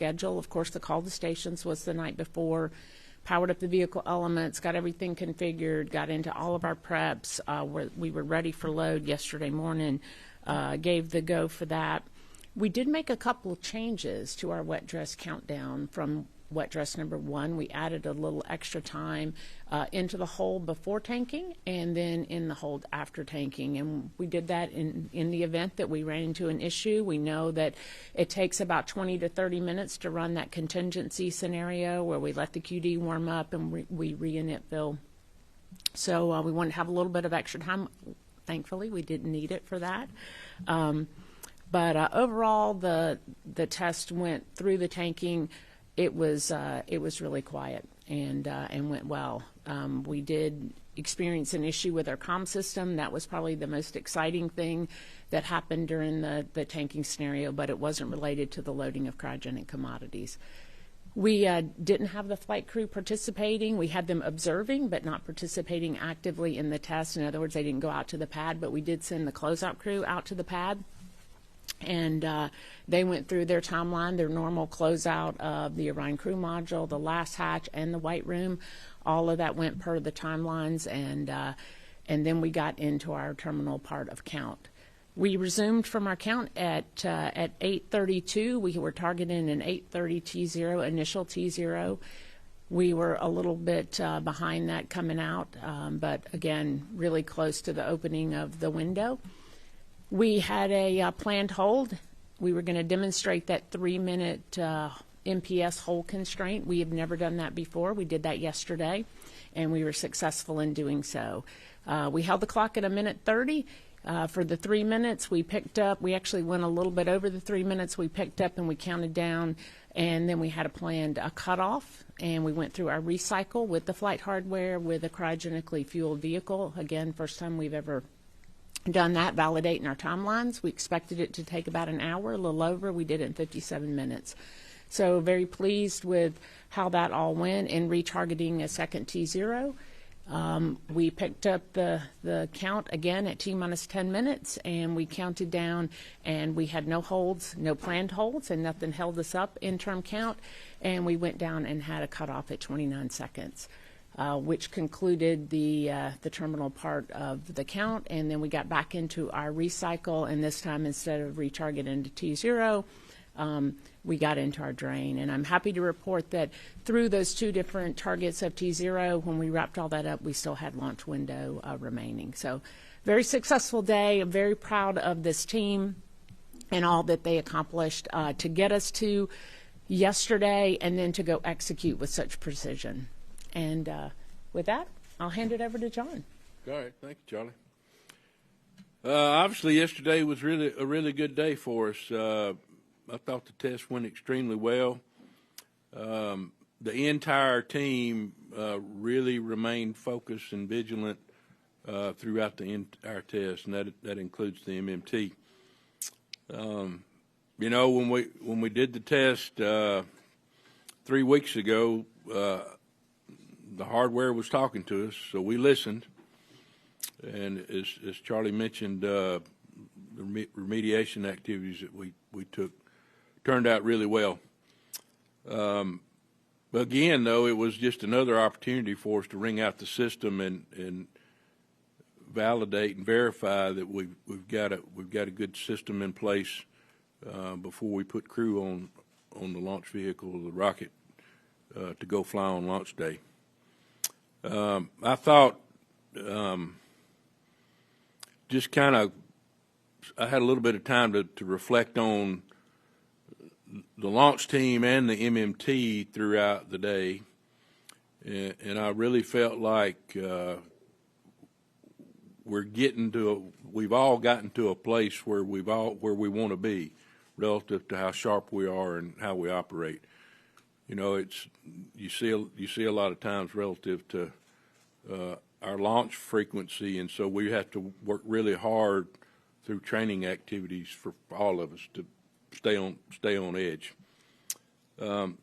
schedule. Of course, the call to stations was the night before, powered up the vehicle elements, got everything configured, got into all of our preps. We were ready for load yesterday morning, gave the go for that. We did make a couple of changes to our wet dress countdown from wet dress number 1. We added a little extra time into the hold before tanking and then in the hold after tanking. And we did that in the event that we ran into an issue. We know that it takes about 20 to 30 minutes to run that contingency scenario where we let the QD warm up and we re-init fill. So we wanted to have a little bit of extra time. Thankfully, we didn't need it for that. But overall, the test went through the tanking. It was really quiet and went well. We did experience an issue with our comm system. That was probably the most exciting thing that happened during the tanking scenario, but it wasn't related to the loading of cryogenic commodities. We didn't have the flight crew participating. We had them observing, but not participating actively in the test. In other words, they didn't go out to the pad, but we did send the closeout crew out to the pad. And they went through their timeline, their normal closeout of the Orion crew module, the last hatch, and the white room. All of that went per the timelines, and then we got into our terminal part of count. We resumed from our count at 8:32. We were targeting an 8:30 T0, initial T0. We were a little bit behind that coming out, but again, really close to the opening of the window. We had a planned hold. We were going to demonstrate that 3-minute MPS hold constraint. We have never done that before. We did that yesterday, and we were successful in doing so. We held the clock at 1:30. For the 3 minutes, we picked up. We actually went a little bit over the 3 minutes. We picked up and we counted down, and then we had a planned cutoff, and we went through our recycle with the flight hardware with a cryogenically fueled vehicle. Again, first time we've ever done that, validating our timelines. We expected it to take about an hour, a little over. We did it in 57 minutes. So very pleased with how that all went in retargeting a second T0. We picked up the count again at T-minus 10 minutes, and we counted down, and we had no holds, no planned holds, and nothing held us up in term count, and we went down and had a cutoff at 29 seconds. Which concluded the terminal part of the count, and then we got back into our recycle, and this time instead of retarget into T0, we got into our drain. And I'm happy to report that through those 2 different targets of T0, when we wrapped all that up, we still had launch window remaining. So very successful day. I'm very proud of this team and all that they accomplished to get us to yesterday and then to go execute with such precision. And with that, I'll hand it over to John. All right. Thank you, Charlie. Obviously, yesterday was really a really good day for us. I thought the test went extremely well. The entire team really remained focused and vigilant throughout the entire test, and that includes the MMT. You know, when we did the test 3 weeks ago, the hardware was talking to us, so we listened. And as Charlie mentioned, the remediation activities that we took turned out really well. Again, though, it was just another opportunity for us to wring out the system and validate and verify that we've got a good system in place before we put crew on the launch vehicle or the rocket to go fly on launch day. I thought just kind of I had a little bit of time to reflect on the launch team and the MMT throughout the day, and I really felt like we've all gotten to a place where we want to be relative to how sharp we are and how we operate. You know, you see a lot of times relative to our launch frequency, and so we have to work really hard through training activities for all of us to stay on edge.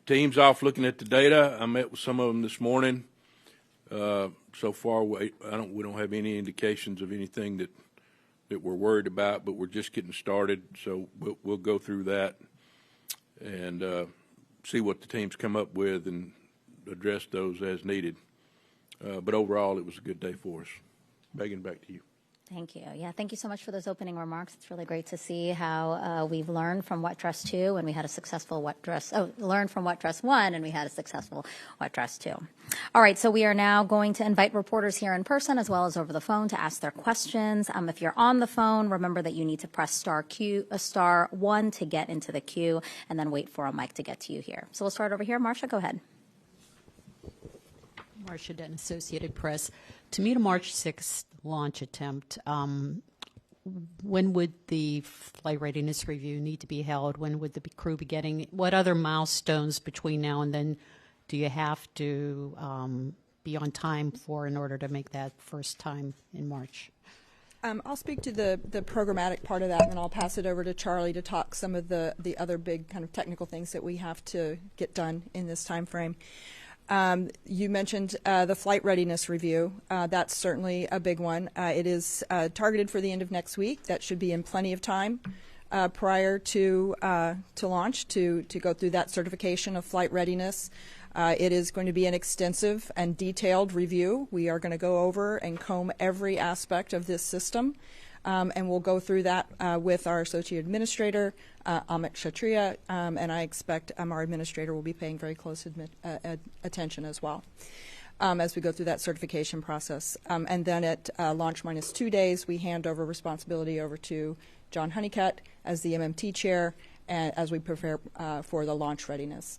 Teams off looking at the data. I met with some of them this morning. So far, we don't have any indications of anything that we're worried about, but we're just getting started. So we'll go through that, and see what the teams come up with and address those as needed. But overall, it was a good day for us. Megan, back to you. Thank you. Yeah, thank you so much for those opening remarks. It's really great to see how we've learned from wet dress 2 and we had a successful learned from wet dress 1 and we had a successful wet dress 2. All right, so we are now going to invite reporters here in person as well as over the phone to ask their questions. If you're on the phone, remember that you need to press star 1 to get into the queue and then wait for a mic to get to you here. So we'll start over here. Marcia, go ahead. Marcia Denton, Associated Press. To meet a March 6th launch attempt, when would the flight readiness review need to be held? When would the crew be getting? What other milestones between now and then do you have to be on time for in order to make that first time in March? I'll speak to the programmatic part of that, and then I'll pass it over to Charlie to talk some of the other big kind of technical things that we have to get done in this time frame. You mentioned the flight readiness review. That's certainly a big one. It is targeted for the end of next week. That should be in plenty of time prior to launch to go through that certification of flight readiness. It is going to be an extensive and detailed review. We are going to go over and comb every aspect of this system. And we'll go through that with our associate administrator, Amit Kshatriya, and I expect our administrator will be paying very close attention as well as we go through that certification process. And then at launch minus 2 days, we hand over responsibility over to John Honeycutt as the MMT chair and as we prepare for the launch readiness.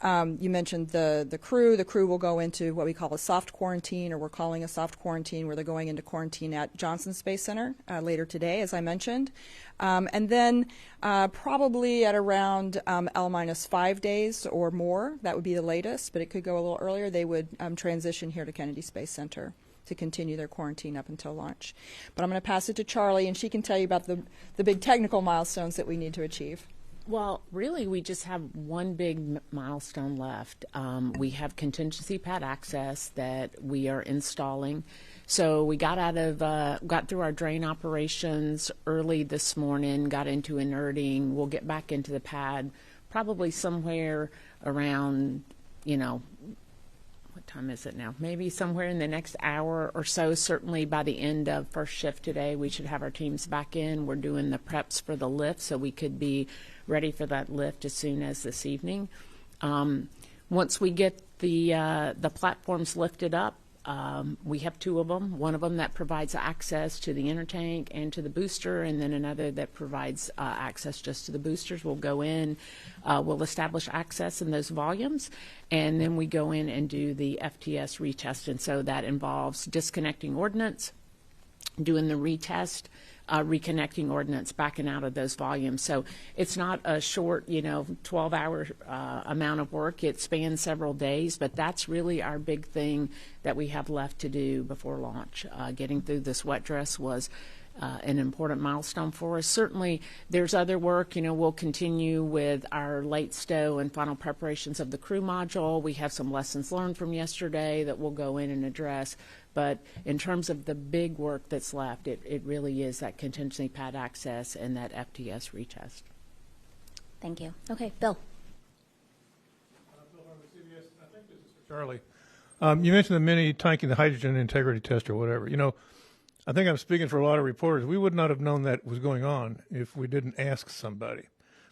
You mentioned the crew. The crew will go into what we call a soft quarantine, or we're calling a soft quarantine, where they're going into quarantine at Johnson Space Center later today, as I mentioned. And then probably at around L-5 days or more, that would be the latest, but it could go a little earlier, they would transition here to Kennedy Space Center to continue their quarantine up until launch. But I'm going to pass it to Charlie, and she can tell you about the big technical milestones that we need to achieve. Well, really, we just have one big milestone left. We have contingency pad access that we are installing. So we got through our drain operations early this morning, got into inerting. We'll get back into the pad probably somewhere around, what time is it now? Maybe somewhere in the next hour or so. Certainly by the end of first shift today, we should have our teams back in. We're doing the preps for the lift, so we could be ready for that lift as soon as this evening. Once we get the platforms lifted up, we have two of them. One of them that provides access to the inner tank and to the booster, and then another that provides access just to the boosters. We'll go in, we'll establish access in those volumes, and then we go in and do the FTS retest. And so that involves disconnecting ordnance, doing the retest, reconnecting ordnance, backing out of those volumes. So it's not a short, 12-hour amount of work. It spans several days, but that's really our big thing that we have left to do before launch. Getting through this wet dress was an important milestone for us. Certainly, there's other work. We'll continue with our late stow and final preparations of the crew module. We have some lessons learned from yesterday that we'll go in and address. But in terms of the big work that's left, it really is that contingency pad access and that FTS retest. Thank you. Okay, Bill. Bill Harvey, CBS. I think this is for Charlie. You mentioned the mini tanking, the hydrogen integrity test or whatever. I think I'm speaking for a lot of reporters. We would not have known that was going on if we didn't ask somebody,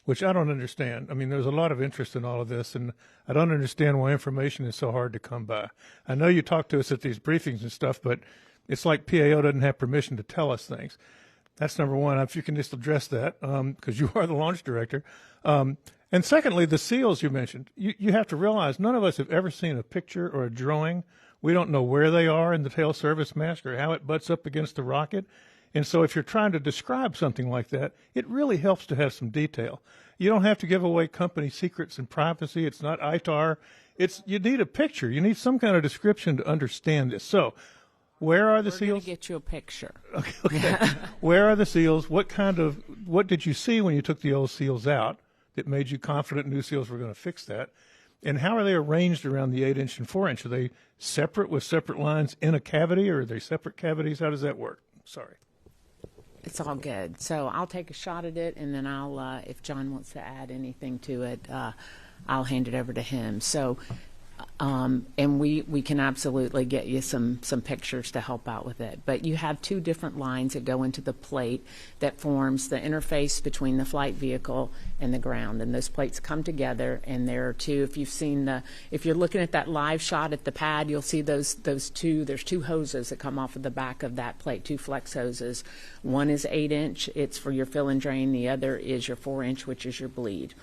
which I don't understand. I mean, there's a lot of interest in all of this, and I don't understand why information is so hard to come by. I know you talk to us at these briefings and stuff, but it's like PAO doesn't have permission to tell us things. That's number one. If you can just address that, because you are the launch director. And secondly, the seals you mentioned. You have to realize none of us have ever seen a picture or a drawing. We don't know where they are in the tail service mast or how it butts up against the rocket. And so if you're trying to describe something like that, it really helps to have some detail. You don't have to give away company secrets and privacy. It's not ITAR. You need a picture. You need some kind of description to understand this. So where are the seals? We're going to get you a picture. Okay. Where are the seals? What did you see when you took the old seals out that made you confident new seals were going to fix that? And how are they arranged around the 8-inch and 4-inch? Are they separate with separate lines in a cavity, or are they separate cavities? How does that work? Sorry. It's all good. So I'll take a shot at it, and then if John wants to add anything to it, I'll hand it over to him. So, and we can absolutely get you some pictures to help out with it. But you have two different lines that go into the plate that forms the interface between the flight vehicle and the ground. And those plates come together, and there are two. If you're looking at that live shot at the pad, you'll see those two. There's two hoses that come off of the back of that plate, two flex hoses. One is 8-inch. It's for your fill and drain. The other is your 4-inch, which is your bleed.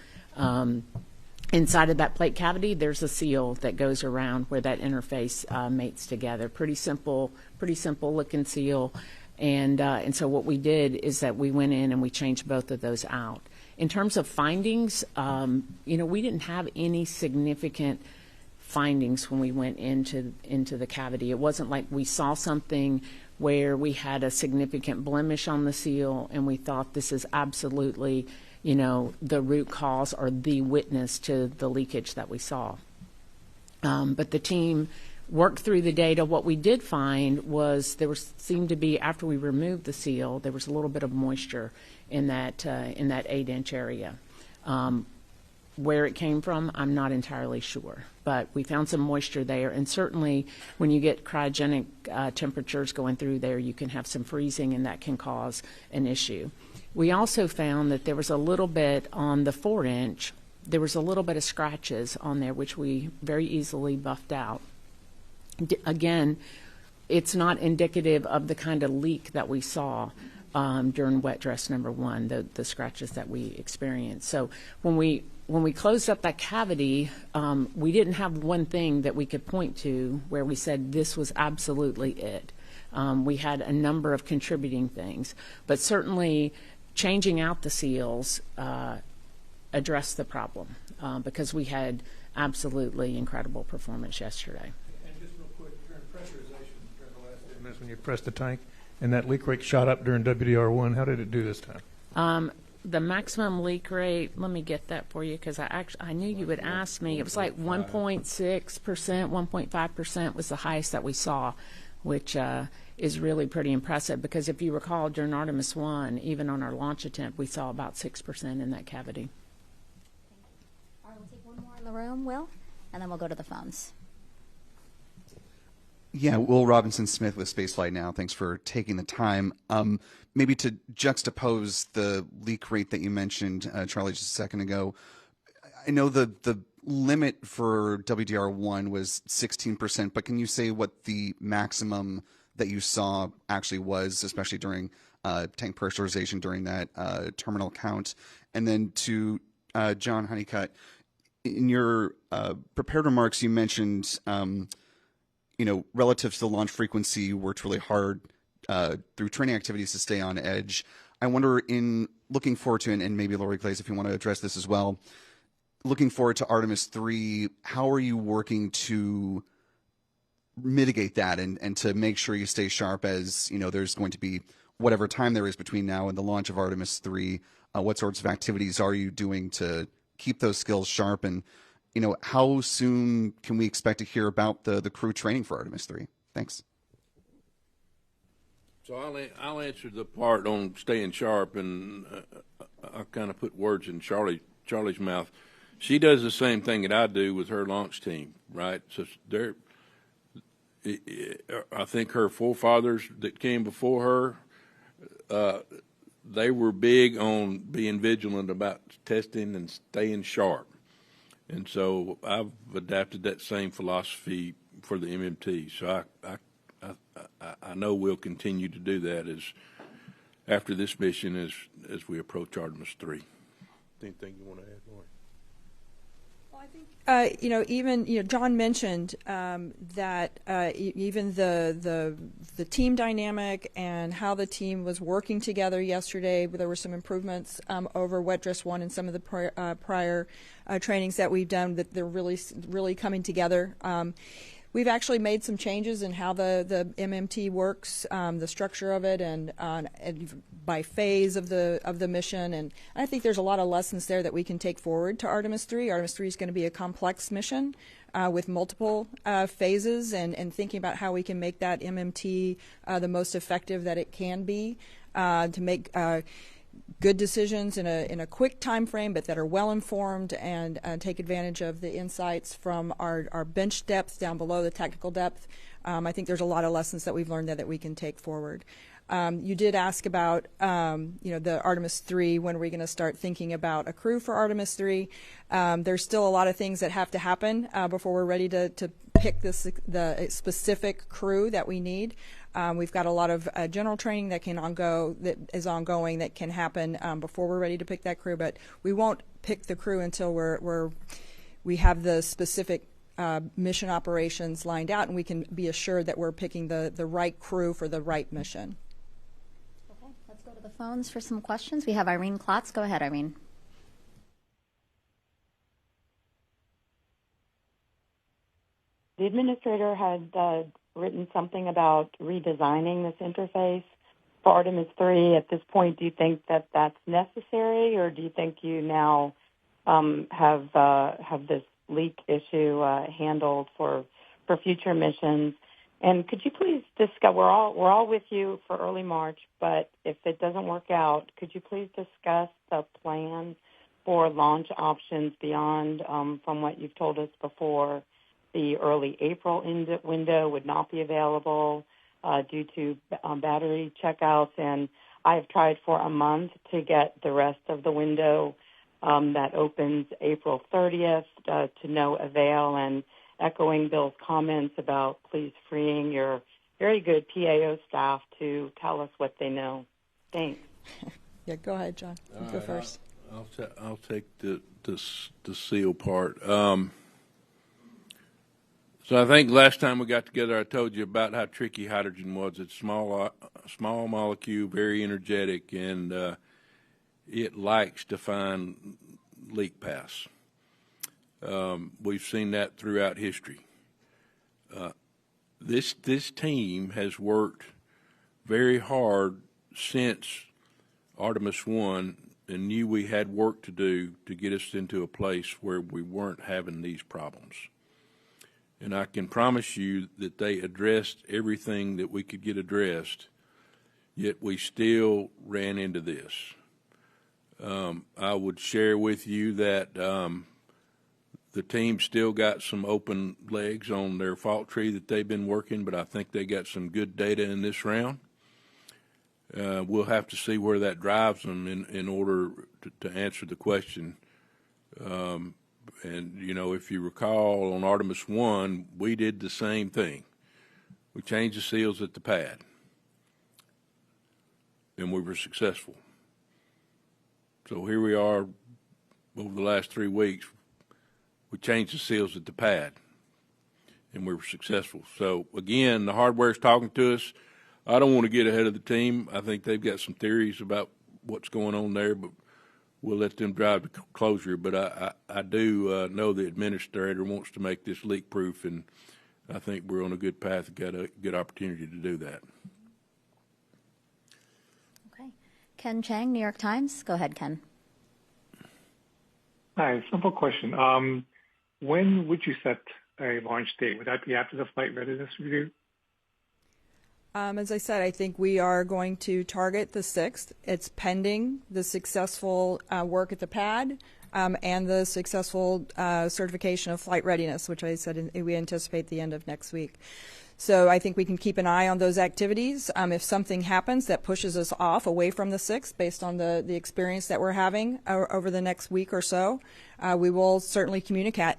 Inside of that plate cavity, there's a seal that goes around where that interface mates together. Pretty simple looking seal. And so what we did is that we went in and we changed both of those out. In terms of findings, we didn't have any significant findings when we went into the cavity. It wasn't like we saw something where we had a significant blemish on the seal and we thought this is absolutely the root cause or the witness to the leakage that we saw. But the team worked through the data. What we did find was seemed to be, after we removed the seal, there was a little bit of moisture in that 8-inch area. Where it came from, I'm not entirely sure. But we found some moisture there, and certainly when you get cryogenic temperatures going through there, you can have some freezing, and that can cause an issue. We also found that there was a little bit on the 4-inch, there was a little bit of scratches on there, which we very easily buffed out. Again, it's not indicative of the kind of leak that we saw during wet dress number 1, the scratches that we experienced. So when we closed up that cavity, we didn't have one thing that we could point to where we said this was absolutely it. We had a number of contributing things, but certainly changing out the seals addressed the problem because we had absolutely incredible performance yesterday. And just real quick, during pressurization, during the last 10 minutes when you pressed the tank and that leak rate shot up during WDR1, how did it do this time? The maximum leak rate, let me get that for you because I knew you would ask me. It was like 1.6%, 1.5% was the highest that we saw, which is really pretty impressive because if you recall during Artemis I, even on our launch attempt, we saw about 6% in that cavity. All right, we'll take one more in the room, Will, and then we'll go to the phones. Yeah, Will Robinson-Smith with Spaceflight Now. Thanks for taking the time. Maybe to juxtapose the leak rate that you mentioned, Charlie, just a second ago, I know the limit for WDR1 was 16%, but can you say what the maximum that you saw actually was, especially during tank pressurization during that terminal count? And then to John Honeycutt, in your prepared remarks, you mentioned, relative to the launch frequency, you worked really hard through training activities to stay on edge. I wonder, in looking forward to, and maybe Lori Glaze, if you want to address this as well, looking forward to Artemis III, how are you working to mitigate that and to make sure you stay sharp as, there's going to be whatever time there is between now and the launch of Artemis III? What sorts of activities are you doing to keep those skills sharp? And, how soon can we expect to hear about the crew training for Artemis III? Thanks. So I'll answer the part on staying sharp, and I'll kind of put words in Charlie's mouth. She does the same thing that I do with her launch team, right? So I think her forefathers that came before her, they were big on being vigilant about testing and staying sharp. And so I've adapted that same philosophy for the MMT. So I know we'll continue to do that after this mission as we approach Artemis III. Anything you want to add, Lauren? Well, I think even John mentioned that even the team dynamic and how the team was working together yesterday. There were some improvements over wet dress 1 and some of the prior trainings that we've done, that they're really coming together. We've actually made some changes in how the MMT works, the structure of it, and by phase of the mission. And I think there's a lot of lessons there that we can take forward to Artemis III. Artemis III is going to be a complex mission with multiple phases, and thinking about how we can make that MMT the most effective that it can be to make good decisions in a quick time frame, but that are well informed and take advantage of the insights from our bench depth down below the technical depth. I think there's a lot of lessons that we've learned there that we can take forward. You did ask about the Artemis III. When are we going to start thinking about a crew for Artemis III? There's still a lot of things that have to happen before we're ready to pick the specific crew that we need. We've got a lot of general training that is ongoing that can happen before we're ready to pick that crew, but we won't pick the crew until we have the specific mission operations lined out, and we can be assured that we're picking the right crew for the right mission. Okay, let's go to the phones for some questions. We have Irene Klotz. Go ahead, Irene. The administrator had written something about redesigning this interface for Artemis III. At this point, do you think that that's necessary, or do you think you now have this leak issue handled for future missions? And could you please discuss? We're all with you for early March, but if it doesn't work out, could you please discuss the plan for launch options beyond from what you've told us before? The early April window would not be available due to battery checkouts, and I have tried for a month to get the rest of the window that opens April 30th to no avail, and echoing Bill's comments about please freeing your very good PAO staff to tell us what they know. Thanks. Yeah, go ahead, John. You go first. I'll take the seal part. So I think last time we got together, I told you about how tricky hydrogen was. It's small molecule, very energetic, and it likes to find leak paths. We've seen that throughout history. This team has worked very hard since Artemis I and knew we had work to do to get us into a place where we weren't having these problems. And I can promise you that they addressed everything that we could get addressed, yet we still ran into this. I would share with you that the team still got some open legs on their fault tree that they've been working, but I think they got some good data in this round. We'll have to see where that drives them in order to answer the question. And, if you recall, on Artemis I, we did the same thing. We changed the seals at the pad, and we were successful. So here we are over the last 3 weeks. We changed the seals at the pad, and we were successful. So, again, the hardware's talking to us. I don't want to get ahead of the team. I think they've got some theories about what's going on there, but we'll let them drive to closure. But I do know the administrator wants to make this leak-proof, and I think we're on a good path. Got a good opportunity to do that. Okay. Ken Chang, New York Times. Go ahead, Ken. Hi, simple question. When would you set a launch date? Would that be after the flight readiness review? As I said, I think we are going to target the 6th. It's pending the successful work at the pad and the successful certification of flight readiness, which I said we anticipate the end of next week. So I think we can keep an eye on those activities. If something happens that pushes us off away from the 6th based on the experience that we're having over the next week or so, we will certainly communicate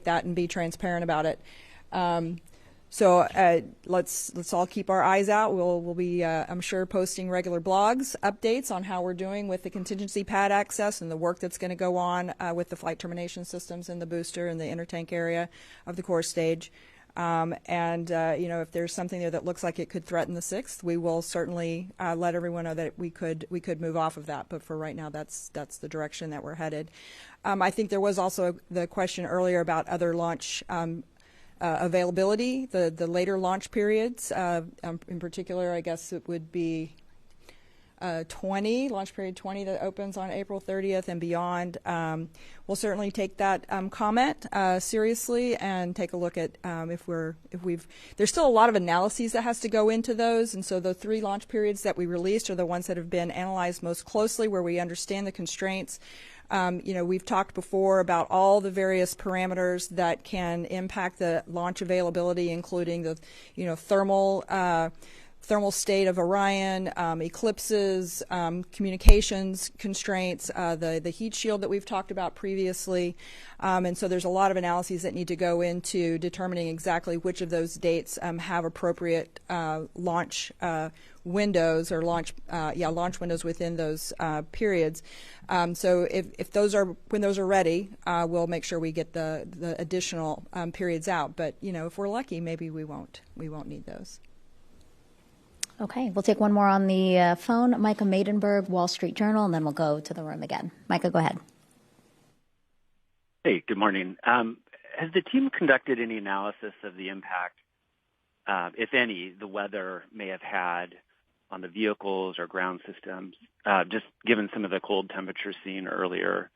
that and be transparent about it. So let's all keep our eyes out. We'll be, I'm sure, posting regular blogs, updates on how we're doing with the contingency pad access and the work that's going to go on with the flight termination systems in the booster and the intertank area of the core stage. If there's something there that looks like it could threaten the 6th, we will certainly let everyone know that we could move off of that. But for right now, that's the direction that we're headed. I think there was also the question earlier about other launch availability, the later launch periods. In particular, I guess it would be launch period 20 that opens on April 30th and beyond. We'll certainly take that comment seriously and take a look at there's still a lot of analyses that has to go into those, and so the 3 launch periods that we released are the ones that have been analyzed most closely, where we understand the constraints. We've talked before about all the various parameters that can impact the launch availability, including the, thermal state of Orion, eclipses, communications constraints, the heat shield that we've talked about previously. And so there's a lot of analyses that need to go into determining exactly which of those dates have appropriate launch windows or launch windows within those periods. So if those are, when those are ready, we'll make sure we get the additional periods out. But if we're lucky, maybe we won't need those. Okay, we'll take one more on the phone. Micah Maidenberg, Wall Street Journal, and then we'll go to the room again. Micah, go ahead. Hey, good morning. Has the team conducted any analysis of the impact, if any, the weather may have had on the vehicles or ground systems, just given some of the cold temperatures seen earlier?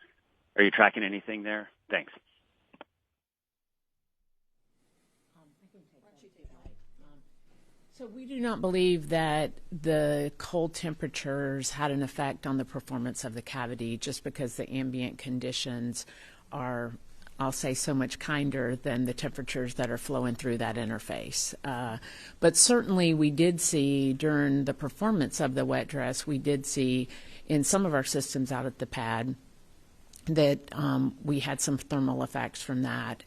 Are you tracking anything there? Thanks. So we do not believe that the cold temperatures had an effect on the performance of the cavity, just because the ambient conditions are, I'll say, so much kinder than the temperatures that are flowing through that interface. But certainly we did see during the performance of the wet dress, we did see in some of our systems out at the pad that we had some thermal effects from that.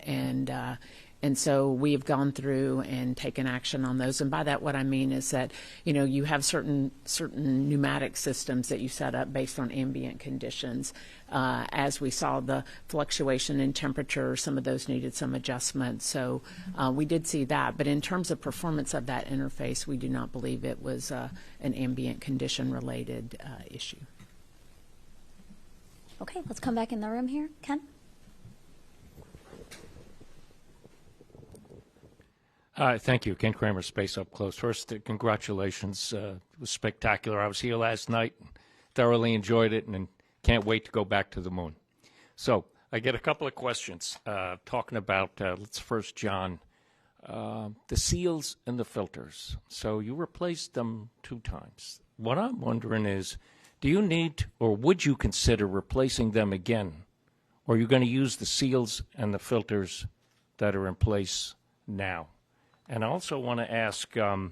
And so we have gone through and taken action on those. And by that, what I mean is that, you have certain pneumatic systems that you set up based on ambient conditions. As we saw the fluctuation in temperature, some of those needed some adjustment. So we did see that. But in terms of performance of that interface, we do not believe it was an ambient condition related issue. Okay, let's come back in the room here. Ken? Thank you. Ken Kramer, Space Up Close. First, congratulations. It was spectacular. I was here last night, thoroughly enjoyed it, and can't wait to go back to the moon. So I get a couple of questions talking about, let's first, John, the seals and the filters. So you replaced them 2 times. What I'm wondering is, do you need or would you consider replacing them again? Or are you going to use the seals and the filters that are in place now? And I also want to ask, to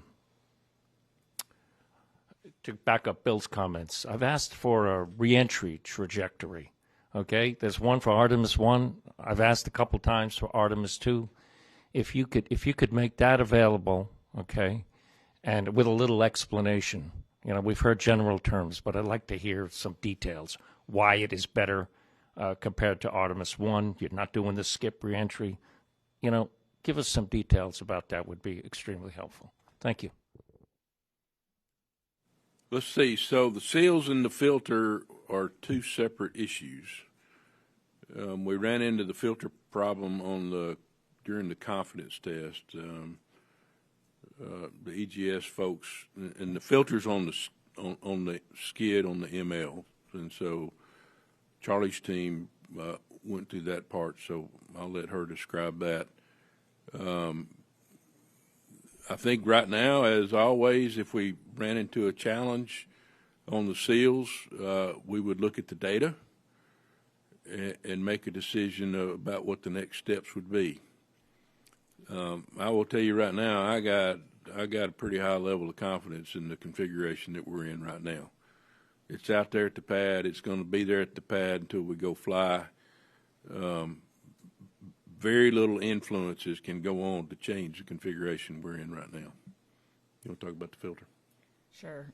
back up Bill's comments, I've asked for a reentry trajectory, okay? There's one for Artemis I. I've asked a couple times for Artemis II. If you could make that available, okay, and with a little explanation. We've heard general terms, but I'd like to hear some details, why it is better compared to Artemis I. You're not doing the skip reentry. Give us some details about that would be extremely helpful. Thank you. Let's see. So the seals and the filter are 2 separate issues. We ran into the filter problem during the confidence test. The EGS folks and the filters on the skid on the ML, and so Charlie's team went through that part. So I'll let her describe that. I think right now, as always, if we ran into a challenge on the seals, we would look at the data and make a decision about what the next steps would be. I will tell you right now, I got a pretty high level of confidence in the configuration that we're in right now. It's out there at the pad. It's going to be there at the pad until we go fly. Very little influences can go on to change the configuration we're in right now. You want to talk about the filter? Sure,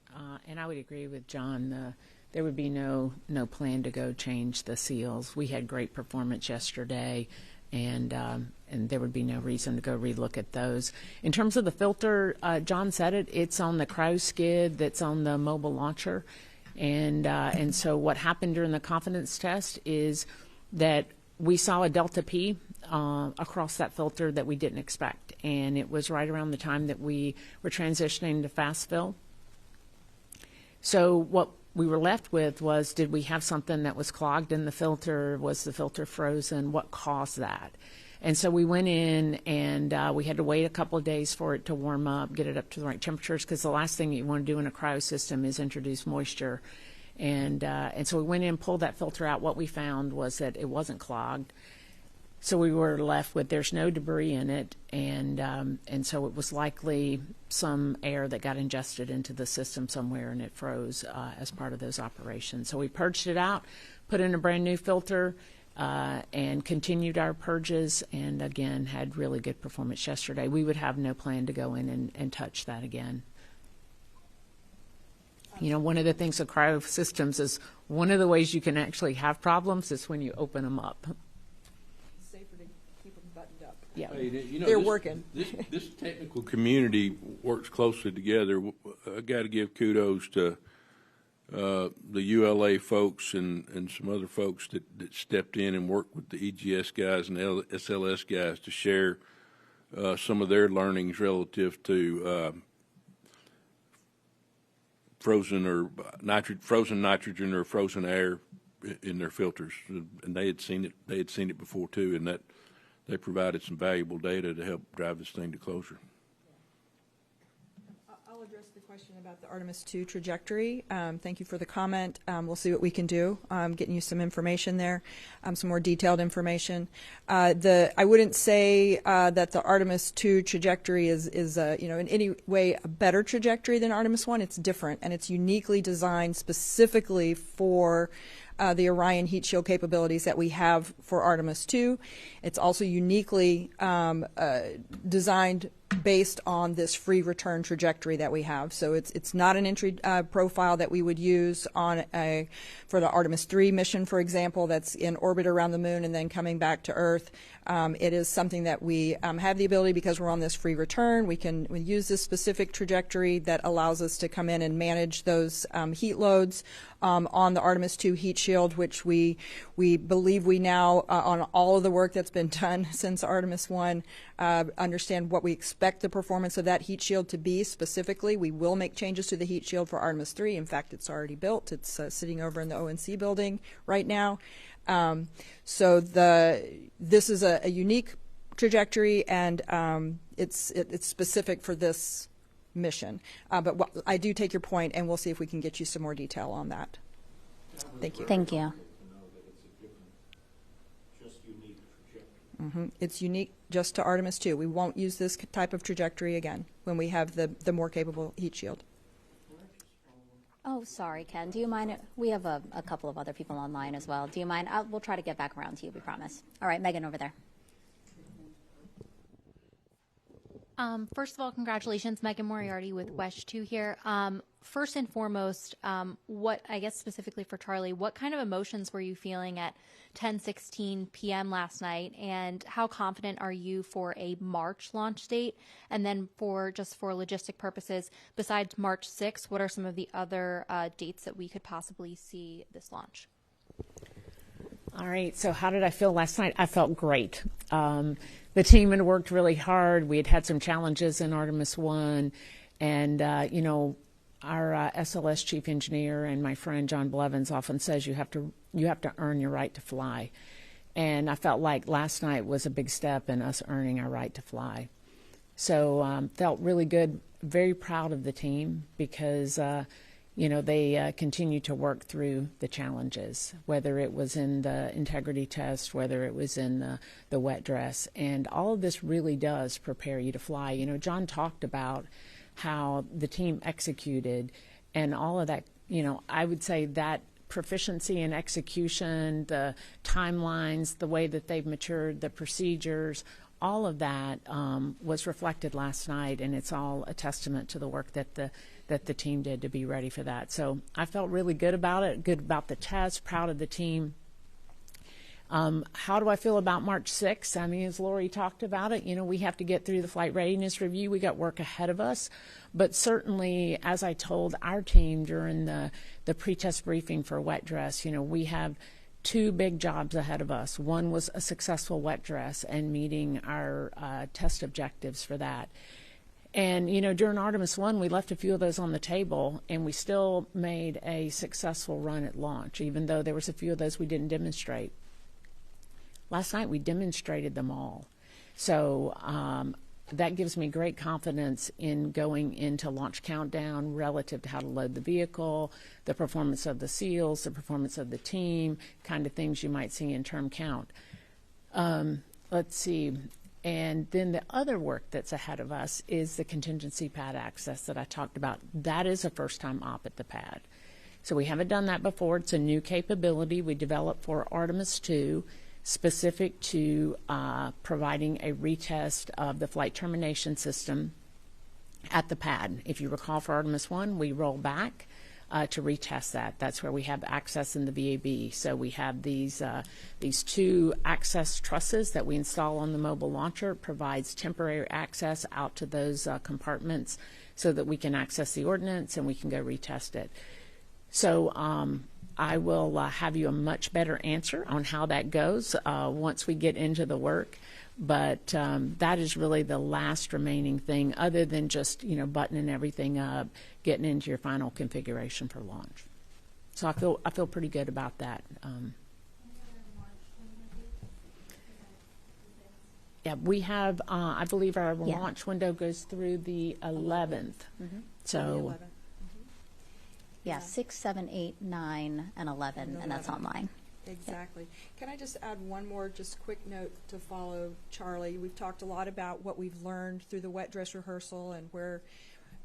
and I would agree with John. There would be no plan to go change the seals. We had great performance yesterday, and there would be no reason to go relook at those. In terms of the filter, John said it. It's on the cryo skid that's on the mobile launcher, and so what happened during the confidence test is that we saw a delta P across that filter that we didn't expect, and it was right around the time that we were transitioning to fast fill. So what we were left with was, did we have something that was clogged in the filter? Was the filter frozen? What caused that? And so we went in, and we had to wait a couple of days for it to warm up, get it up to the right temperatures, because the last thing you want to do in a cryo system is introduce moisture. And so we went in, pulled that filter out. What we found was that it wasn't clogged. So we were left with, there's no debris in it, and so it was likely some air that got ingested into the system somewhere, and it froze as part of those operations. So we purged it out, put in a brand new filter, and continued our purges, and again had really good performance yesterday. We would have no plan to go in and touch that again. You know, one of the things with cryo systems is one of the ways you can actually have problems is when you open them up. Yeah, Hey, they're working. This technical community works closely together. I got to give kudos to the ULA folks and some other folks that stepped in and worked with the EGS guys and SLS guys to share some of their learnings relative to frozen nitrogen or frozen air in their filters, and they had seen it. They had seen it before too, and that. They provided some valuable data to help drive this thing to closure. I'll address the question about the Artemis II trajectory. Thank you for the comment. We'll see what we can do. Getting you some information there, some more detailed information. I wouldn't say that the Artemis II trajectory is in any way a better trajectory than Artemis I. It's different, and it's uniquely designed specifically for the Orion heat shield capabilities that we have for Artemis II. It's also uniquely designed based on this free return trajectory that we have. So it's not an entry profile that we would use on for the Artemis III mission, for example, that's in orbit around the moon and then coming back to Earth. It is something that we have the ability, because we're on this free return, we use this specific trajectory that allows us to come in and manage those heat loads on the Artemis II heat shield, which we believe we now, on all of the work that's been done since Artemis I, understand what we expect the performance of that heat shield to be specifically. We will make changes to the heat shield for Artemis III. In fact, it's already built. It's sitting over in the ONC building right now. So this is a unique trajectory, and it's specific for this mission. But I do take your point, and we'll see if we can get you some more detail on that. Thank you. Thank you. It's unique just to Artemis II. We won't use this type of trajectory again when we have the more capable heat shield. Oh, sorry, Ken. Do you mind? We have a couple of other people online as well. Do you mind? We'll try to get back around to you, we promise. All right, Megan over there. First of all, congratulations, Megan Moriarty with WESH 2 here. First and foremost, what, I guess specifically for Charlie, what kind of emotions were you feeling at 10:16 p.m. last night, and how confident are you for a March launch date? And then for logistic purposes, besides March 6th, what are some of the other dates that we could possibly see this launch? All right, so how did I feel last night? I felt great. The team had worked really hard. We had some challenges in Artemis I, and our SLS chief engineer and my friend John Blevins often says you have to earn your right to fly, and I felt like last night was a big step in us earning our right to fly. So felt really good. Very proud of the team because they continue to work through the challenges, whether it was in the integrity test, whether it was in the wet dress, and all of this really does prepare you to fly. John talked about how the team executed and all of that. I would say that proficiency in execution, the timelines, the way that they've matured, the procedures, all of that was reflected last night, and it's all a testament to the work that the team did to be ready for that. So I felt really good about it, good about the test, proud of the team. How do I feel about March 6th? I mean, as Lori talked about it, we have to get through the flight readiness review. We got work ahead of us. But certainly, as I told our team during the pre-test briefing for wet dress, we have two big jobs ahead of us. One was a successful wet dress and meeting our test objectives for that. And, during Artemis I, we left a few of those on the table, and we still made a successful run at launch, even though there was a few of those we didn't demonstrate. Last night, we demonstrated them all. So that gives me great confidence in going into launch countdown relative to how to load the vehicle, the performance of the SEALs, the performance of the team, kind of things you might see in term count. Let's see. And then the other work that's ahead of us is the contingency pad access that I talked about. That is a first-time op at the pad. So we haven't done that before. It's a new capability we developed for Artemis II, specific to providing a retest of the flight termination system at the pad. If you recall, for Artemis I, we roll back to retest that. That's where we have access in the VAB. So we have these two access trusses that we install on the mobile launcher. It provides temporary access out to those compartments so that we can access the ordnance and we can go retest it. So I will have you a much better answer on how that goes once we get into the work. But that is really the last remaining thing, other than just buttoning everything up, getting into your final configuration for launch. So I feel pretty good about that. Yeah, we have. I believe our launch window goes through the 11th. Mm-hmm. So. Yeah, 6, 7, 8, 9, and 11, and that's online. Exactly. Can I just add one more just quick note to follow, Charlie? We've talked a lot about what we've learned through the wet dress rehearsal and where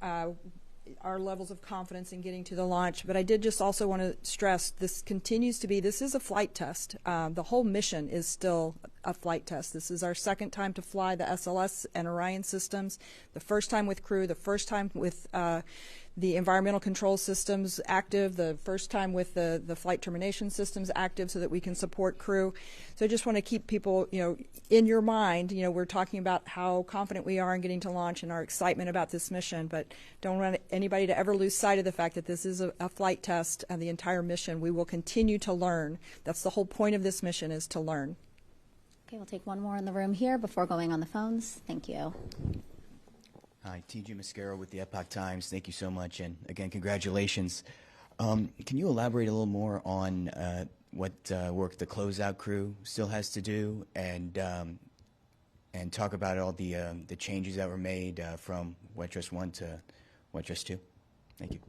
our levels of confidence in getting to the launch. But I did just also want to stress this is a flight test. The whole mission is still a flight test. This is our second time to fly the SLS and Orion systems, the first time with crew, the first time with the environmental control systems active, the first time with the flight termination systems active so that we can support crew. So I just want to keep people, in your mind, we're talking about how confident we are in getting to launch and our excitement about this mission, but don't want anybody to ever lose sight of the fact that this is a flight test and the entire mission. We will continue to learn. That's the whole point of this mission, is to learn. Okay, we'll take one more in the room here before going on the phones. Thank you. Hi, T.J. Mascaro with the Epoch Times. Thank you so much, and again, congratulations. Can you elaborate a little more on what work the closeout crew still has to do, and talk about all the changes that were made from Wet Dress 1 to Wet Dress 2? Thank you.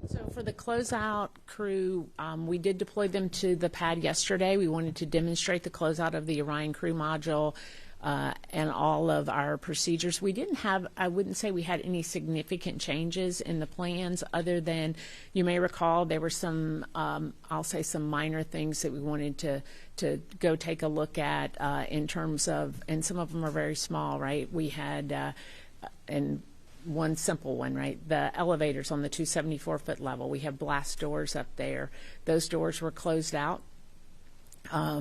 So for the closeout crew, we did deploy them to the pad yesterday. We wanted to demonstrate the closeout of the Orion crew module and all of our procedures. We didn't have, I wouldn't say we had any significant changes in the plans, other than, you may recall, there were some, I'll say some minor things that we wanted to go take a look at in terms of, and some of them are very small, right? We had, and one simple one, right? The elevators on the 274-foot level. We have blast doors up there. Those doors were closed out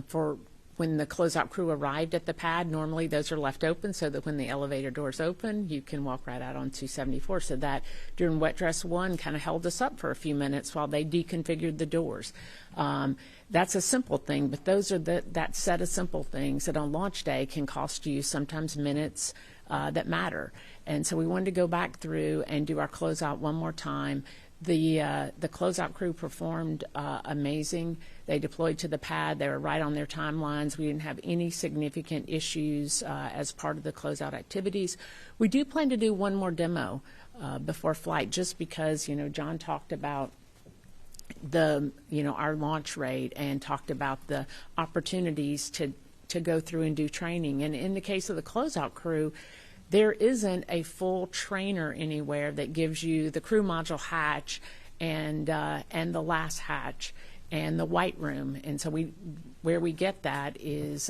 for when the closeout crew arrived at the pad. Normally those are left open so that when the elevator doors open, you can walk right out on 274. So that during Wet Dress 1 kind of held us up for a few minutes while they deconfigured the doors. That's a simple thing, but those are that set of simple things that on launch day can cost you sometimes minutes that matter. And so we wanted to go back through and do our closeout one more time. The closeout crew performed amazing. They deployed to the pad. They were right on their timelines. We didn't have any significant issues as part of the closeout activities. We do plan to do one more demo before flight, just because, John talked about our launch rate and talked about the opportunities to go through and do training. And in the case of the closeout crew, there isn't a full trainer anywhere that gives you the crew module hatch and the last hatch and the white room. And so where we get that is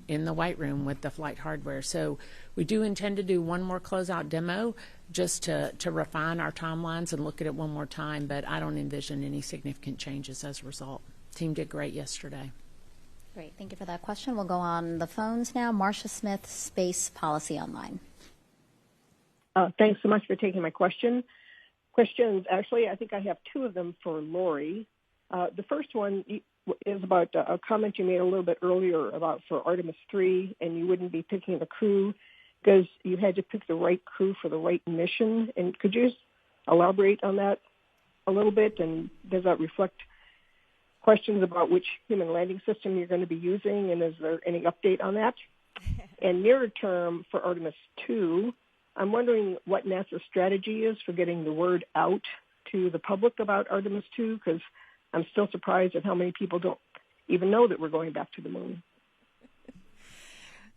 in the white room with the flight hardware. So we do intend to do one more closeout demo just to refine our timelines and look at it one more time, but I don't envision any significant changes as a result. Team did great yesterday. Great. Thank you for that question. We'll go on the phones now. Marcia Smith, Space Policy Online. Thanks so much for taking my questions. Actually, I think I have two of them for Lori. The first one is about a comment you made a little bit earlier about for Artemis II, and you wouldn't be picking the crew because you had to pick the right crew for the right mission. And could you elaborate on that a little bit? And does that reflect questions about which human landing system you're going to be using? And is there any update on that? And nearer term for Artemis II, I'm wondering what NASA's strategy is for getting the word out to the public about Artemis II, because I'm still surprised at how many people don't even know that we're going back to the moon.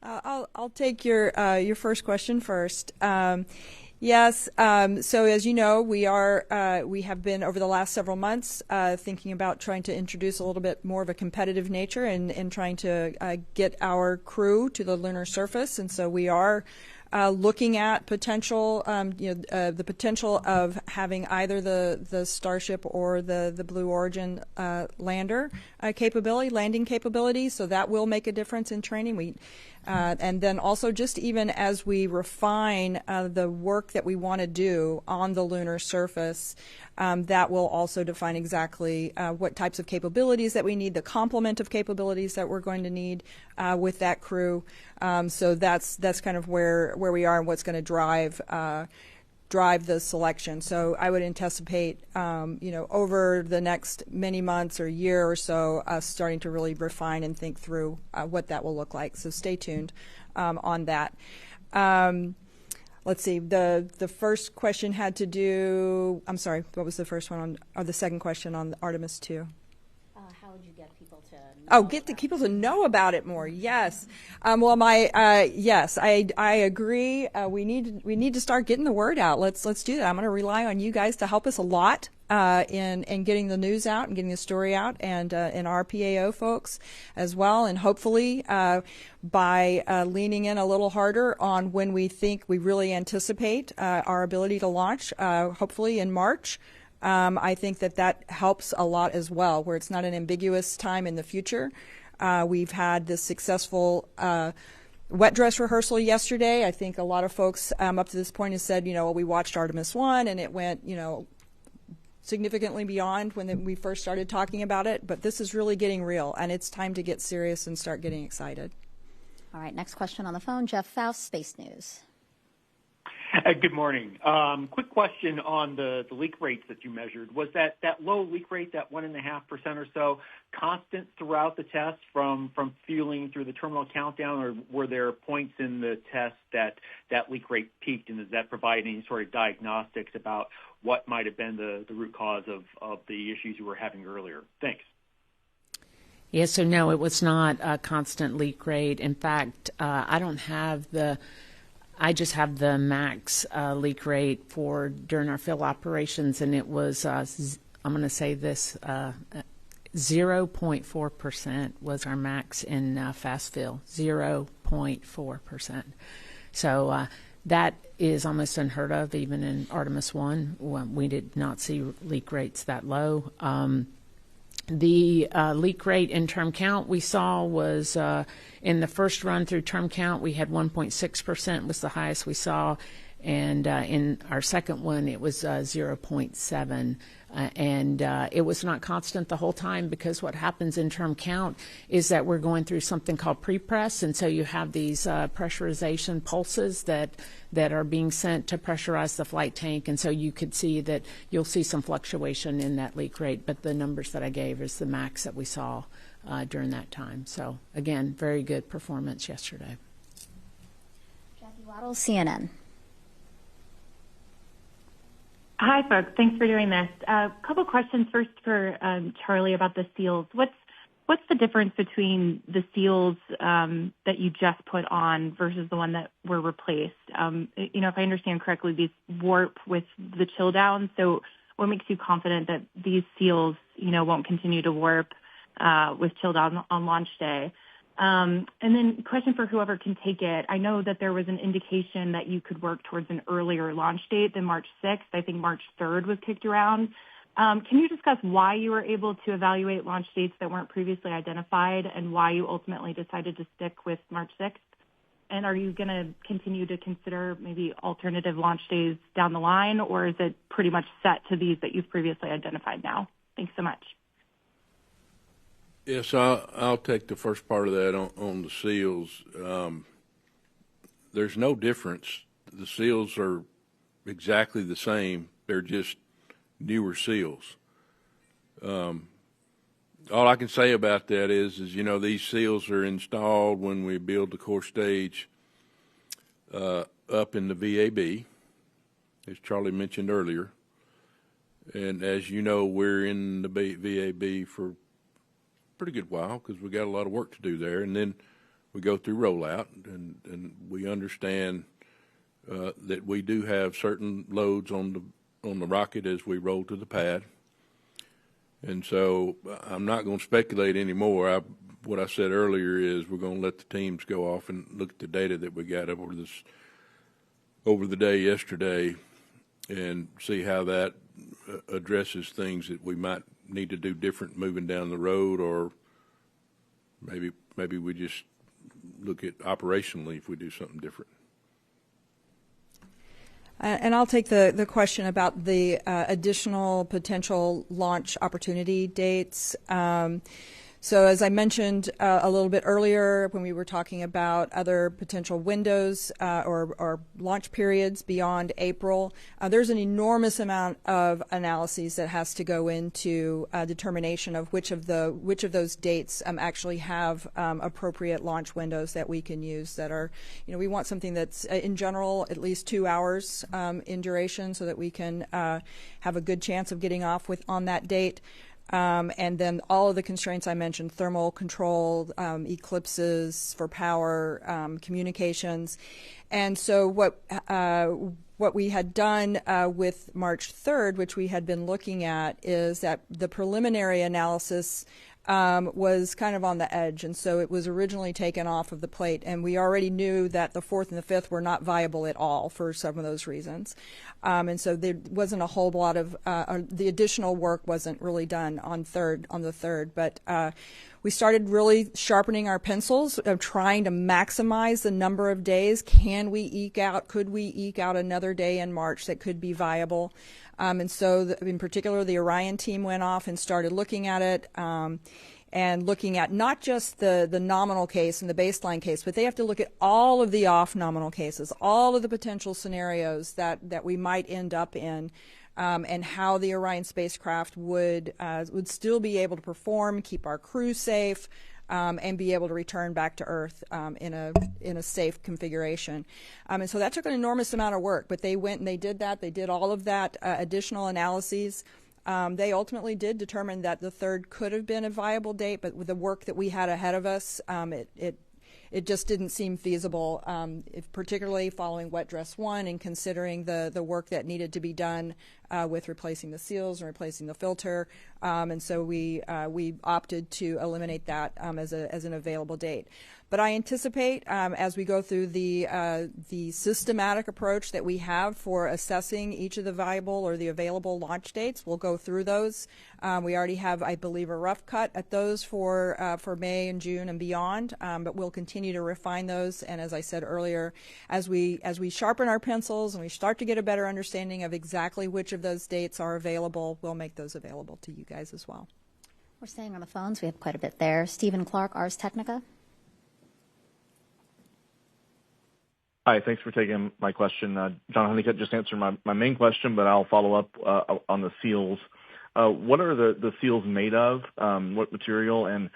I'll take your first question first. Yes. So as you know, we have been over the last several months thinking about trying to introduce a little bit more of a competitive nature and trying to get our crew to the lunar surface. And so we are looking at potential, the potential of having either the Starship or the Blue Origin landing capability. So that will make a difference in training. And then also just even as we refine the work that we want to do on the lunar surface, that will also define exactly what types of capabilities that we need, the complement of capabilities that we're going to need with that crew. So that's kind of where we are and what's going to drive the selection. So I would anticipate, over the next many months or year or so, us starting to really refine and think through what that will look like. So stay tuned on that. Let's see. The first question had to do. I'm sorry. What was the first one or the second question on Artemis II? How would you get people to get the people to know about it more? Yes. Yes, I agree. We need to start getting the word out. Let's do that. I'm going to rely on you guys to help us a lot in getting the news out and getting the story out, and our PAO folks as well. And hopefully, by leaning in a little harder on when we think we really anticipate our ability to launch, hopefully in March. I think that helps a lot as well, where it's not an ambiguous time in the future. We've had this successful wet dress rehearsal yesterday. I think a lot of folks up to this point have said, we watched Artemis I and it went, significantly beyond when we first started talking about it. But this is really getting real, and it's time to get serious and start getting excited. All right, next question on the phone, Jeff Faust, Space News. Good morning. Quick question on the leak rates that you measured. Was that low leak rate, that 1.5% or so, constant throughout the test from fueling through the terminal countdown, or were there points in the test that leak rate peaked, and does that provide any sort of diagnostics about what might have been the root cause of the issues you were having earlier? Thanks. Yeah, so no, it was not a constant leak rate. In fact, I just have the max leak rate for during our field operations, and it was, I'm going to say this, 0.4% was our max in fast fill, 0.4%. So that is almost unheard of, even in Artemis I. We did not see leak rates that low. The leak rate in term count we saw was in the first run through term count, we had 1.6% was the highest we saw. And in our second one, it was 0.7. And it was not constant the whole time, because what happens in term count is that we're going through something called pre-press. And so you have these pressurization pulses that are being sent to pressurize the flight tank. And so you could see that you'll see some fluctuation in that leak rate. But the numbers that I gave is the max that we saw during that time. So, again, very good performance yesterday. Jackie Waddle, CNN. Hi, folks. Thanks for doing this. A couple questions. First for Charlie about the seals. What's the difference between the seals that you just put on versus the one that were replaced? If I understand correctly, these warp with the chill down. So what makes you confident that these seals, won't continue to warp with chill down on launch day? And then question for whoever can take it. I know that there was an indication that you could work towards an earlier launch date than March 6th. I think March 3rd was kicked around. Can you discuss why you were able to evaluate launch dates that weren't previously identified and why you ultimately decided to stick with March 6th? And are you going to continue to consider maybe alternative launch days down the line, or is it pretty much set to these that you've previously identified now? Thanks so much. Yes, I'll take the first part of that on the seals. there's no difference. The seals are exactly the same. They're just newer seals. All I can say about that is these seals are installed when we build the core stage up in the VAB, as Charlie mentioned earlier. And as you know, we're in the VAB for a pretty good while because we got a lot of work to do there. And then we go through rollout, and we understand that we do have certain loads on the rocket as we roll to the pad. And so I'm not going to speculate anymore. What I said earlier is we're going to let the teams go off and look at the data that we got over the day yesterday and see how that addresses things that we might need to do different moving down the road, or maybe we just look at operationally if we do something different. And I'll take the question about the additional potential launch opportunity dates. So as I mentioned a little bit earlier when we were talking about other potential windows or launch periods beyond April, there's an enormous amount of analyses that has to go into determination of which of those dates actually have appropriate launch windows that we can use that are, we want something that's in general at least 2 hours in duration so that we can have a good chance of getting off on that date. And then all of the constraints I mentioned, thermal control, eclipses for power, communications. And so what we had done with March 3rd, which we had been looking at, is that the preliminary analysis was kind of on the edge, and so it was originally taken off of the plate, and we already knew that the 4th and the 5th were not viable at all for some of those reasons. And so there wasn't a whole lot of the additional work wasn't really done on the 3rd, but we started really sharpening our pencils of trying to maximize the number of days. Could we eke out another day in March that could be viable? And so in particular, the Orion team went off and started looking at it and looking at not just the nominal case and the baseline case, but they have to look at all of the off-nominal cases, all of the potential scenarios that we might end up in, and how the Orion spacecraft would still be able to perform, keep our crew safe, and be able to return back to Earth in a safe configuration. And so that took an enormous amount of work, but they went and they did that. They did all of that additional analyses. They ultimately did determine that the 3rd could have been a viable date, but with the work that we had ahead of us, it just didn't seem feasible, particularly following Wet Dress 1 and considering the work that needed to be done with replacing the seals and replacing the filter. And so we opted to eliminate that as an available date. But I anticipate as we go through the systematic approach that we have for assessing each of the viable or the available launch dates, we'll go through those. We already have, I believe, a rough cut at those for May and June and beyond, but we'll continue to refine those. And as I said earlier, as we sharpen our pencils and we start to get a better understanding of exactly which of those dates are available, we'll make those available to you guys as well. We're staying on the phones. We have quite a bit there. Stephen Clark, Ars Technica. Hi, thanks for taking my question. John Honeycutt just answered my main question, but I'll follow up on the seals. What are the seals made of? What material? And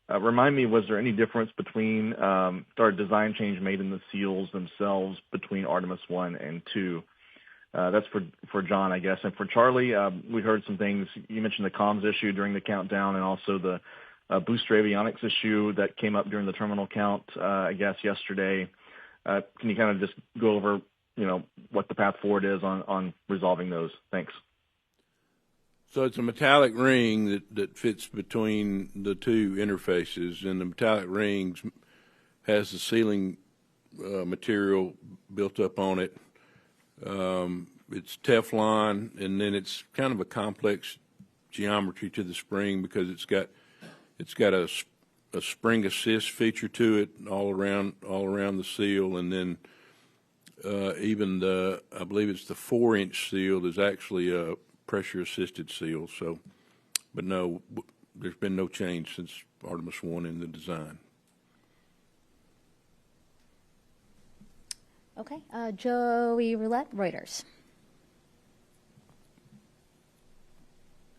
remind me, was there any difference between or design change made in the seals themselves between Artemis 1 and 2? That's for John, I guess. And for Charlie, we heard some things. You mentioned the comms issue during the countdown and also the booster avionics issue that came up during the terminal count, I guess, yesterday. Can you kind of just go over, what the path forward is on resolving those? Thanks. So it's a metallic ring that fits between the two interfaces, and the metallic rings has the sealing material built up on it. It's Teflon, and then it's kind of a complex geometry to the spring because it's got a spring assist feature to it all around the seal, and then even I believe it's the 4-inch seal is actually a pressure assisted seal. So, but no, there's been no change since Artemis 1 in the design. Okay, Joey Roulette, Reuters.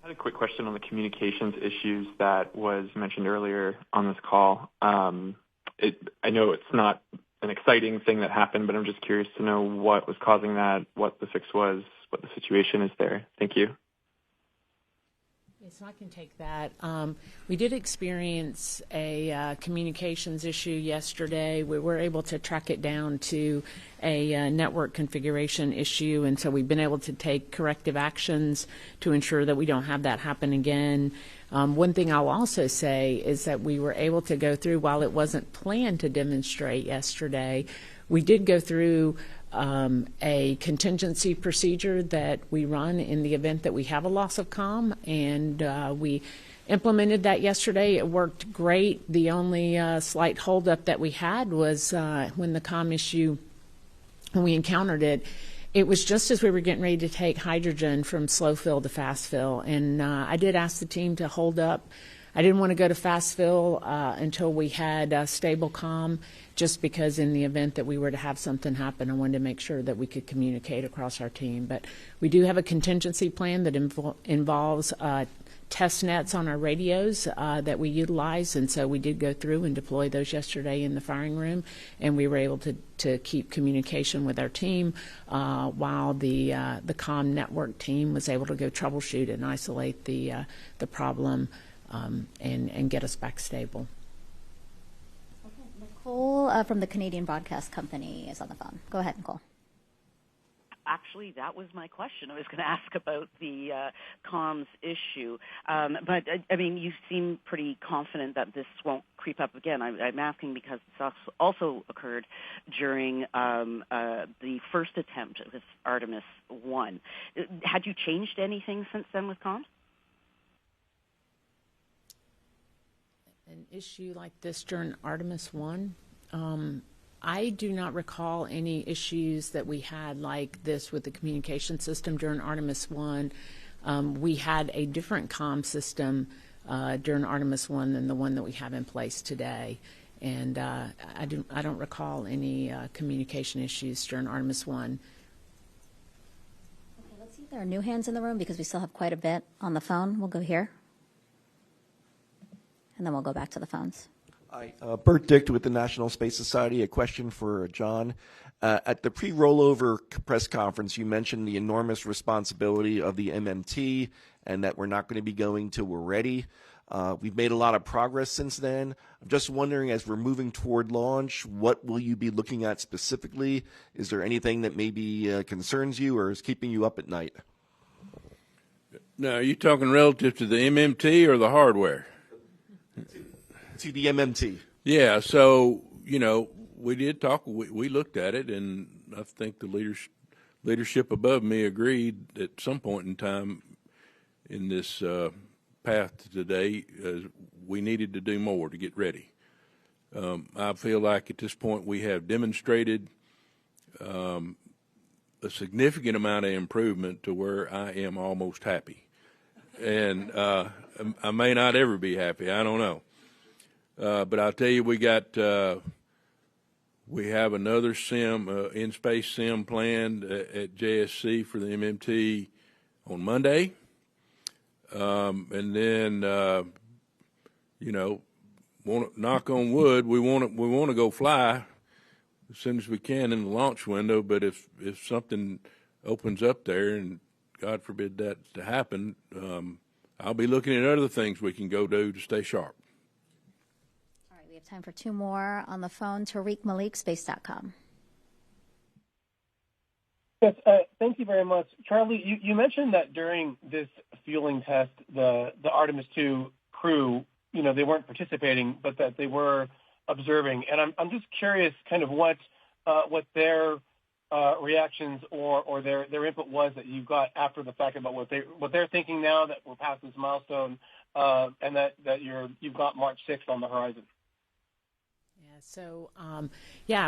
I had a quick question on the communications issues that was mentioned earlier on this call. I know it's not an exciting thing that happened, but I'm just curious to know what was causing that, what the fix was, what the situation is there. Thank you. So I can take that. We did experience a communications issue yesterday. We were able to track it down to a network configuration issue, and so we've been able to take corrective actions to ensure that we don't have that happen again. One thing I'll also say is that we were able to go through, while it wasn't planned to demonstrate yesterday, we did go through a contingency procedure that we run in the event that we have a loss of comm, and we implemented that yesterday. It worked great. The only slight holdup that we had was when the comm issue, when we encountered it, it was just as we were getting ready to take hydrogen from slow fill to fast fill, and I did ask the team to hold up. I didn't want to go to fast fill until we had stable comm, just because in the event that we were to have something happen, I wanted to make sure that we could communicate across our team. But we do have a contingency plan that involves test nets on our radios that we utilize, and so we did go through and deploy those yesterday in the firing room, and we were able to keep communication with our team while the comm network team was able to go troubleshoot and isolate the problem and get us back stable. Nicole from the Canadian Broadcast Company is on the phone. Go ahead, Nicole. Actually, that was my question. I was going to ask about the comms issue. But, I mean, you seem pretty confident that this won't creep up again. I'm asking because this also occurred during the first attempt with Artemis I. Had you changed anything since then with comms? An issue like this during Artemis I, I do not recall any issues that we had like this with the communication system during Artemis I. We had a different comm system during Artemis I than the one that we have in place today, and I don't recall any communication issues during Artemis I. Okay, let's see if there are new hands in the room because we still have quite a bit on the phone. We'll go here. And then we'll go back to the phones. Hi, Bert Dicht with the National Space Society. A question for John. At the pre-rollover press conference, you mentioned the enormous responsibility of the MMT and that we're not going to be going till we're ready. We've made a lot of progress since then. I'm just wondering, as we're moving toward launch, what will you be looking at specifically? Is there anything that maybe concerns you or is keeping you up at night? Now, are you talking relative to the MMT or the hardware? To the MMT. Yeah, so, you know, we did talk, we looked at it, and I think the leadership above me agreed at some point in time in this path today, we needed to do more to get ready. I feel like at this point we have demonstrated a significant amount of improvement to where I am almost happy. And I may not ever be happy, I don't know. But I'll tell you, we have another sim, in-space sim planned at JSC for the MMT on Monday. And then, you know, knock on wood, we want to go fly as soon as we can in the launch window. But if something opens up there, and God forbid that to happen, I'll be looking at other things we can go do to stay sharp. We have time for two more on the phone. Tariq Malik, Space.com. Yes, thank you very much. Charlie, you mentioned that during this fueling test, the Artemis II crew, you know, they weren't participating, but that they were observing. And I'm just curious kind of what their reactions or their input was that you got after the fact about what they're thinking now that we're past this milestone, and that you've got March 6th on the horizon. So,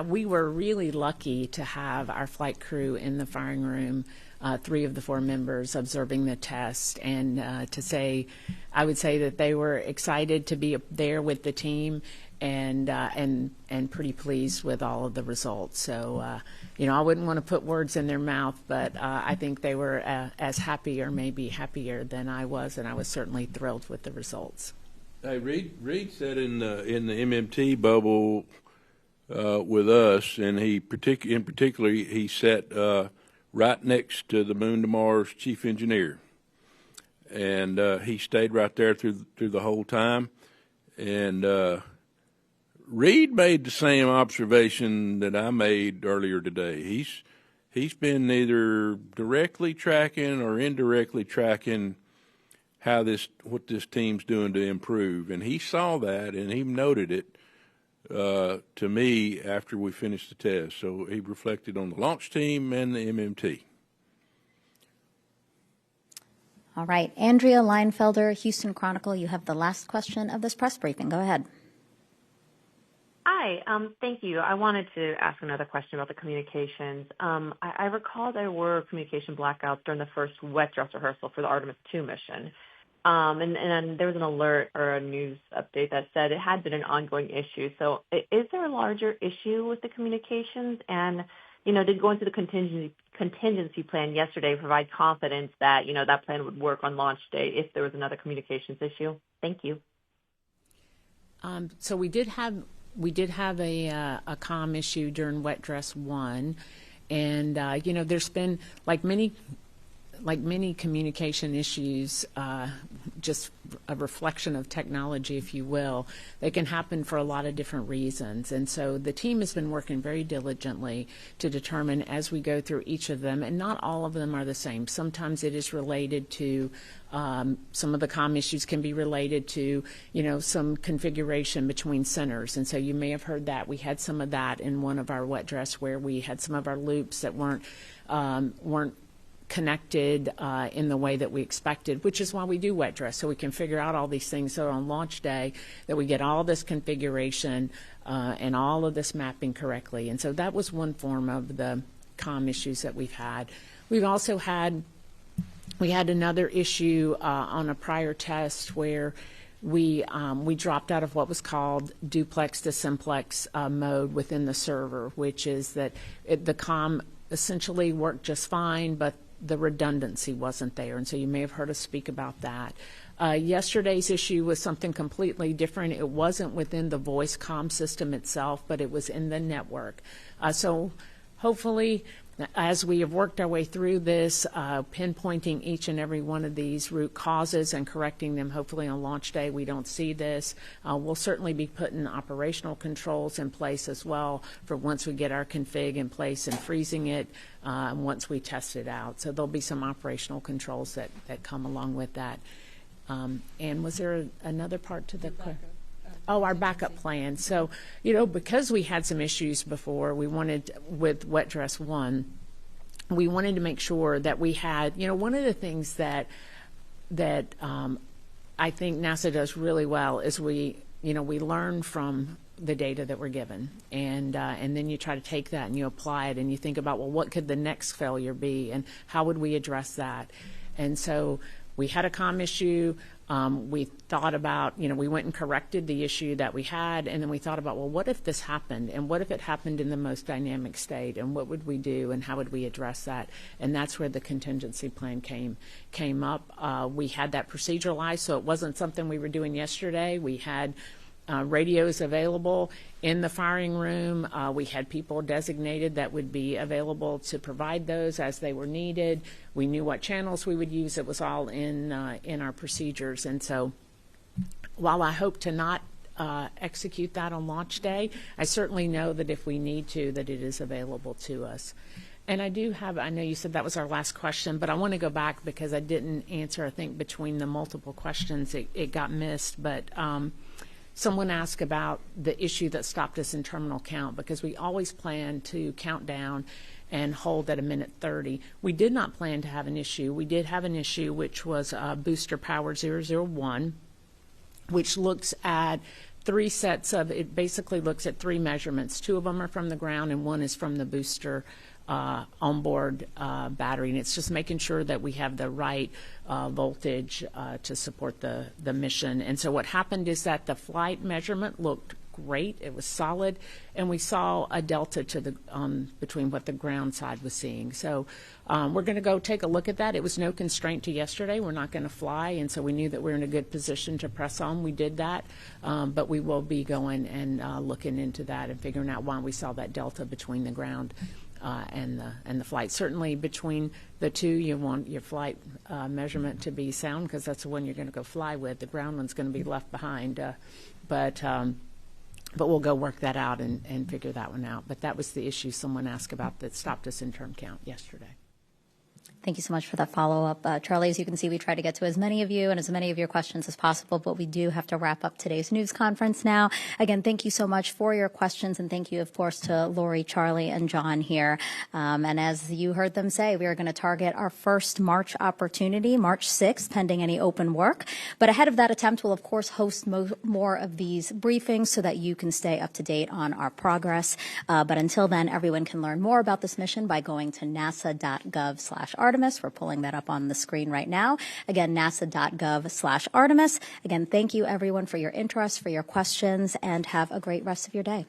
we were really lucky to have our flight crew in the firing room, 3 of the 4 members observing the test, and I would say that they were excited to be there with the team. and pretty pleased with all of the results. So, I wouldn't want to put words in their mouth, but I think they were as happy or maybe happier than I was, and I was certainly thrilled with the results. Hey, Reed said in the MMT bubble with us, and in particular, he sat right next to the Moon to Mars chief engineer, and he stayed right there through the whole time. And Reed made the same observation that I made earlier today. He's been either directly tracking or indirectly tracking what this team's doing to improve, and he saw that and he noted it to me after we finished the test. So he reflected on the launch team and the MMT. All right, Andrea Leinfelder, Houston Chronicle, you have the last question of this press briefing. Go ahead. Hi, thank you. I wanted to ask another question about the communications. I recall there were communication blackouts during the first wet dress rehearsal for the Artemis II mission. And there was an alert or a news update that said it had been an ongoing issue. So is there a larger issue with the communications? And, did going through the contingency plan yesterday provide confidence that, that plan would work on launch day if there was another communications issue? Thank you. So we did have a comm issue during wet dress 1, and there's been like many communication issues, just a reflection of technology, if you will. They can happen for a lot of different reasons, and so the team has been working very diligently to determine as we go through each of them, and not all of them are the same. Sometimes it is related to some of the comm issues can be related to, some configuration between centers. And so you may have heard that. We had some of that in one of our wet dress where we had some of our loops that weren't connected in the way that we expected, which is why we do wet dress, so we can figure out all these things so on launch day that we get all this configuration and all of this mapping correctly. And so that was one form of the comm issues that we've had. We've also had another issue on a prior test where we dropped out of what was called duplex to simplex mode within the server, which is that the comm essentially worked just fine, but the redundancy wasn't there. And so you may have heard us speak about that. Yesterday's issue was something completely different. It wasn't within the voice comm system itself, but it was in the network. So hopefully, as we have worked our way through this, pinpointing each and every one of these root causes and correcting them, hopefully on launch day we don't see this. We'll certainly be putting operational controls in place as well for once we get our config in place and freezing it once we test it out. So there'll be some operational controls that come along with that. And was there another part to the question? Oh, our backup plan. So, because we had some issues before, we wanted, with wet dress 1, we wanted to make sure that we had, one of the things that I think NASA does really well is we learn from the data that we're given, and then you try to take that and you apply it and you think about, well, what could the next failure be and how would we address that? And so we had a comm issue. We thought about, we went and corrected the issue that we had, and then we thought about, well, what if this happened? And what if it happened in the most dynamic state? And what would we do? And how would we address that? And that's where the contingency plan came up. We had that proceduralized, so it wasn't something we were doing yesterday. We had radios available in the firing room. We had people designated that would be available to provide those as they were needed. We knew what channels we would use. It was all in our procedures. And so while I hope to not execute that on launch day, I certainly know that if we need to, that it is available to us. And I know you said that was our last question, but I want to go back because I didn't answer, I think, between the multiple questions. It got missed, but someone asked about the issue that stopped us in terminal count, because we always plan to count down and hold at a minute 30. We did not plan to have an issue. We did have an issue, which was booster power 001, which looks at three sets of, it basically looks at three measurements. Two of them are from the ground and one is from the booster onboard battery, and it's just making sure that we have the right voltage to support the mission. And so what happened is that the flight measurement looked great. It was solid, and we saw a delta to the between what the ground side was seeing. So we're going to go take a look at that. It was no constraint to yesterday. We're not going to fly, and so we knew that we were in a good position to press on. We did that, but we will be going and looking into that and figuring out why we saw that delta between the ground and the flight. Certainly between the two, you want your flight measurement to be sound because that's the one you're going to go fly with. The ground one's going to be left behind, but we'll go work that out and figure that one out. But that was the issue someone asked about that stopped us in term count yesterday. Thank you so much for that follow-up. Charlie, as you can see, we try to get to as many of you and as many of your questions as possible, but we do have to wrap up today's news conference now. Again, thank you so much for your questions, and thank you, of course, to Lori, Charlie, and John here. And as you heard them say, we are going to target our first March opportunity, March 6th, pending any open work. But ahead of that attempt, we'll, of course, host more of these briefings so that you can stay up to date on our progress. But until then, everyone can learn more about this mission by going to nasa.gov/Artemis. We're pulling that up on the screen right now. Again, nasa.gov/Artemis. Again, thank you everyone for your interest, for your questions, and have a great rest of your day.